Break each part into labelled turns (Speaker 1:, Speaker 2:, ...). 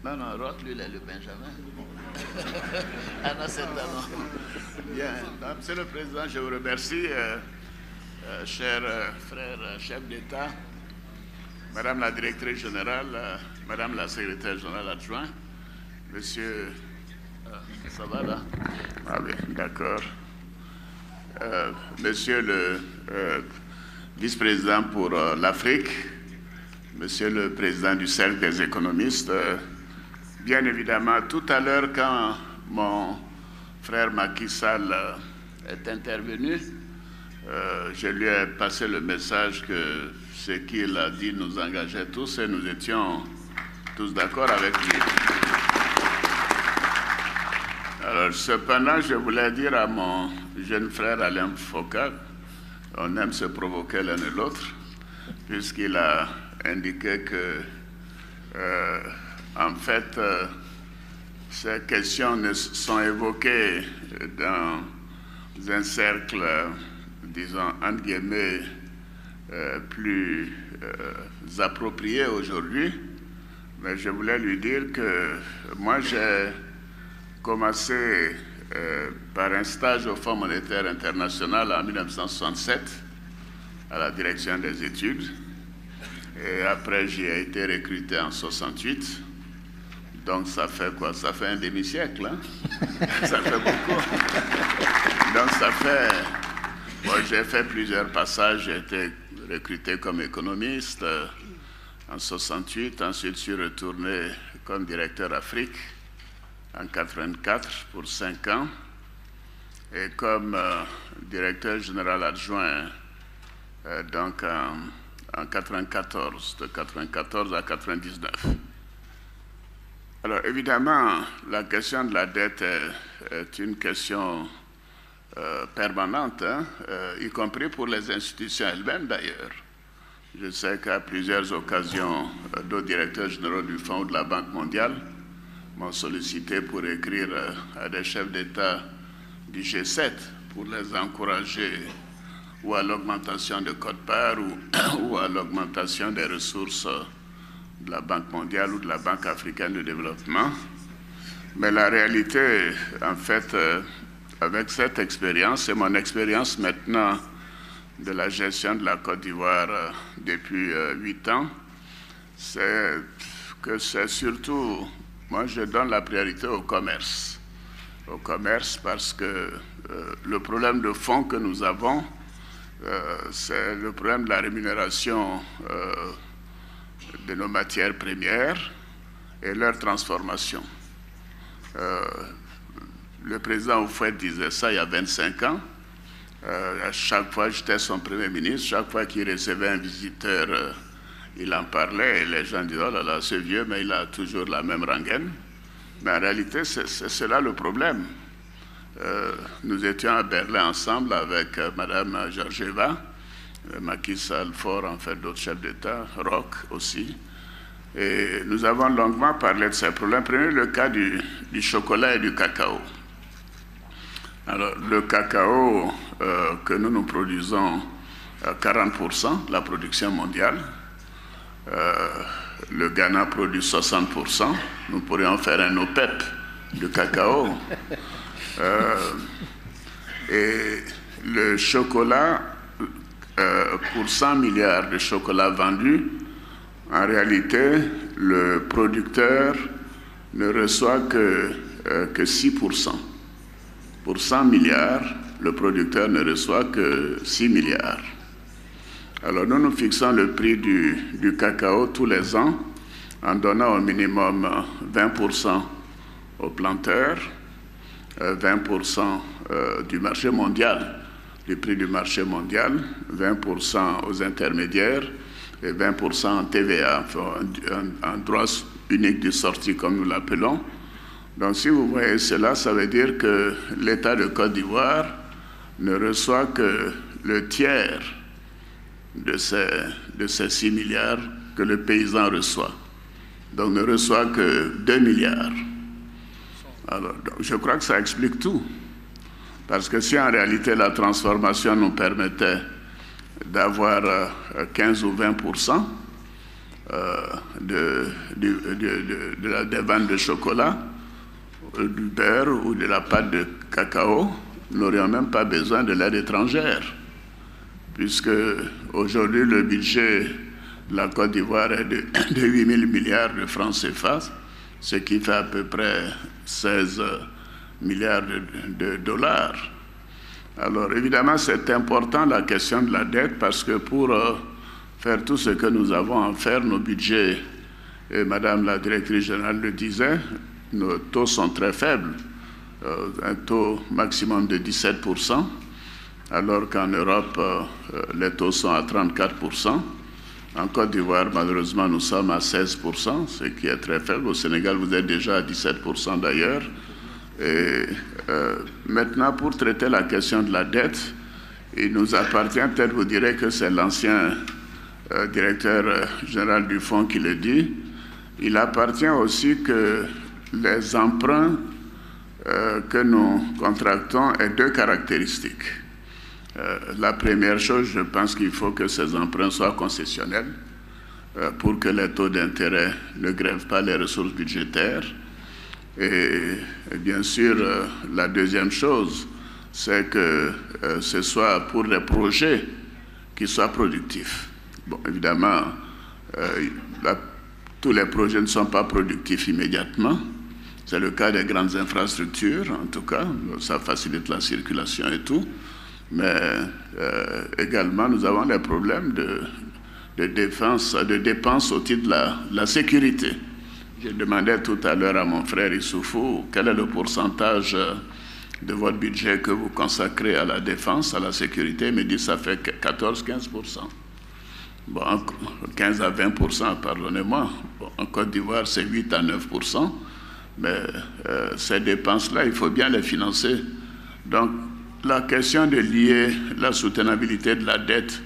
Speaker 1: Non, non, Roth, lui, il est le Benjamin. Ah non, c'est un nom. Bien. Monsieur le Président, je vous remercie, chers frères chefs d'État, Madame la Directrice Générale, Madame la Secrétaire Générale adjointe, Monsieur... ça va là? Ah oui, d'accord. Monsieur le Vice-président pour l'Afrique, Monsieur le Président du Cercle des économistes, bien évidemment, tout à l'heure, quand mon frère Macky Sall est intervenu, je lui ai passé le message que ce qu'il a dit nous engageait tous et nous étions tous d'accord avec lui. Alors, cependant, je voulais dire à mon jeune frère Alain Foka, on aime se provoquer l'un et l'autre, puisqu'il a indiqué que, en fait, ces questions sont évoquées dans un cercle, disons, entre guillemets, plus approprié aujourd'hui. Mais je voulais lui dire que moi, j'ai commencé par un stage au Fonds monétaire international en 1967 à la direction des études. Et après, j'y ai été recruté en 68. Donc, ça fait quoi? Ça fait un demi-siècle, hein? Ça fait beaucoup. Donc, ça fait... Bon, j'ai fait plusieurs passages. J'ai été recruté comme économiste en 68. Ensuite, je suis retourné comme directeur Afrique en 84 pour 5 ans. Et comme directeur général adjoint, donc en 94, de 94 à 99. Alors évidemment, la question de la dette est une question permanente, hein, y compris pour les institutions elles-mêmes d'ailleurs. Je sais qu'à plusieurs occasions, d'autres directeurs généraux du Fonds ou de la Banque mondiale m'ont sollicité pour écrire à des chefs d'État du G7 pour les encourager ou à l'augmentation de quote-part ou à l'augmentation des ressources de la Banque mondiale ou de la Banque africaine de développement. Mais la réalité, en fait, avec cette expérience, et mon expérience maintenant de la gestion de la Côte d'Ivoire depuis 8 ans, c'est que c'est surtout, moi je donne la priorité au commerce. Au commerce parce que le problème de fond que nous avons, c'est le problème de la rémunération de nos matières premières et leur transformation. Le président Houphouët disait ça il y a 25 ans. À chaque fois, j'étais son premier ministre, chaque fois qu'il recevait un visiteur, il en parlait et les gens disaient « Oh là là, c'est vieux, mais il a toujours la même rengaine ». Mais en réalité, c'est là le problème. Nous étions à Berlin ensemble avec Mme Georgieva, Macky Sall, Faure, en fait, d'autres chefs d'État, Roch aussi. Et nous avons longuement parlé de ces problèmes. Prenez le cas du chocolat et du cacao. Alors, le cacao que nous produisons, 40% de la production mondiale. Le Ghana produit 60%. Nous pourrions faire un OPEP de cacao. Et le chocolat, pour 100 milliards de chocolat vendus, en réalité, le producteur ne reçoit que 6%. Pour 100 milliards, le producteur ne reçoit que 6 milliards. Alors nous fixons le prix du cacao tous les ans en donnant au minimum 20% aux planteurs, 20% du marché mondial, du prix du marché mondial, 20% aux intermédiaires et 20% en TVA, en droit unique de sortie comme nous l'appelons. Donc si vous voyez cela, ça veut dire que l'État de Côte d'Ivoire ne reçoit que le tiers de ces 6 milliards que le paysan reçoit. Donc ne reçoit que 2 milliards. Alors, donc, je crois que ça explique tout. Parce que si en réalité la transformation nous permettait d'avoir 15 ou 20%, des ventes de chocolat, du beurre ou de la pâte de cacao, nous n'aurions même pas besoin de l'aide étrangère, puisque aujourd'hui le budget de la Côte d'Ivoire est de 8 000 milliards de francs CFA, ce qui fait à peu près 16 milliards de dollars. Alors évidemment, c'est important la question de la dette, parce que pour faire tout ce que nous avons à faire, nos budgets, et Madame la directrice générale le disait, nos taux sont très faibles, un taux maximum de 17%, alors qu'en Europe, les taux sont à 34%. En Côte d'Ivoire, malheureusement, nous sommes à 16%, ce qui est très faible. Au Sénégal, vous êtes déjà à 17% d'ailleurs. Et maintenant, pour traiter la question de la dette, il nous appartient, peut-être vous direz que c'est l'ancien directeur général du fonds qui le dit, il appartient aussi que les emprunts que nous contractons aient deux caractéristiques. La première chose, je pense qu'il faut que ces emprunts soient concessionnels pour que les taux d'intérêt ne grèvent pas les ressources budgétaires. Et bien sûr, la deuxième chose, c'est que ce soit pour des projets qui soient productifs. Bon, évidemment, tous les projets ne sont pas productifs immédiatement. C'est le cas des grandes infrastructures, en tout cas, ça facilite la circulation et tout. Mais également, nous avons des problèmes de dépenses au titre de la sécurité. Je demandais tout à l'heure à mon frère Issoufou quel est le pourcentage de votre budget que vous consacrez à la défense, à la sécurité. Il me dit que ça fait 14-15%. Bon, 15 à 20%, pardonnez-moi. Bon, en Côte d'Ivoire, c'est 8 à 9%. Mais ces dépenses-là, il faut bien les financer. Donc, la question de lier la soutenabilité de la dette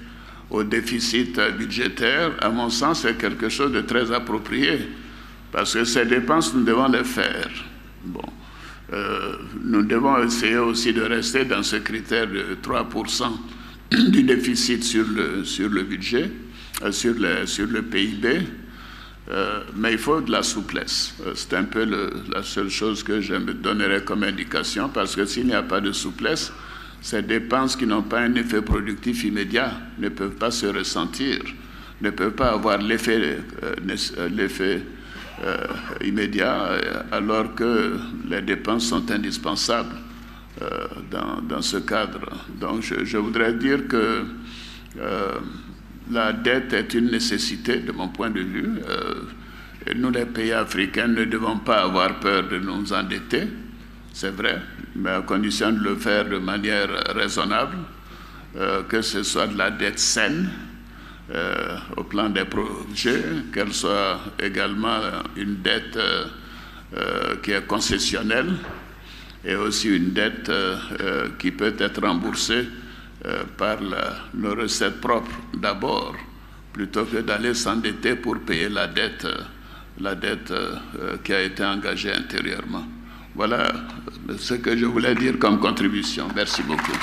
Speaker 1: au déficit budgétaire, à mon sens, c'est quelque chose de très approprié. Parce que ces dépenses, nous devons les faire. Bon. Nous devons essayer aussi de rester dans ce critère de 3% du déficit sur le budget, sur le PIB. Mais il faut de la souplesse. C'est un peu la seule chose que je me donnerais comme indication, parce que s'il n'y a pas de souplesse, ces dépenses qui n'ont pas un effet productif immédiat ne peuvent pas se ressentir, ne peuvent pas avoir l'effet immédiat, alors que les dépenses sont indispensables dans ce cadre. Donc je voudrais dire que la dette est une nécessité de mon point de vue. Nous, les pays africains, ne devons pas avoir peur de nous endetter, c'est vrai, mais à condition de le faire de manière raisonnable, que ce soit de la dette saine, au plan des projets, qu'elle soit également une dette qui est concessionnelle et aussi une dette qui peut être remboursée par nos recettes propres d'abord, plutôt que d'aller s'endetter pour payer la dette qui a été engagée intérieurement. Voilà ce que je voulais dire comme contribution. Merci beaucoup.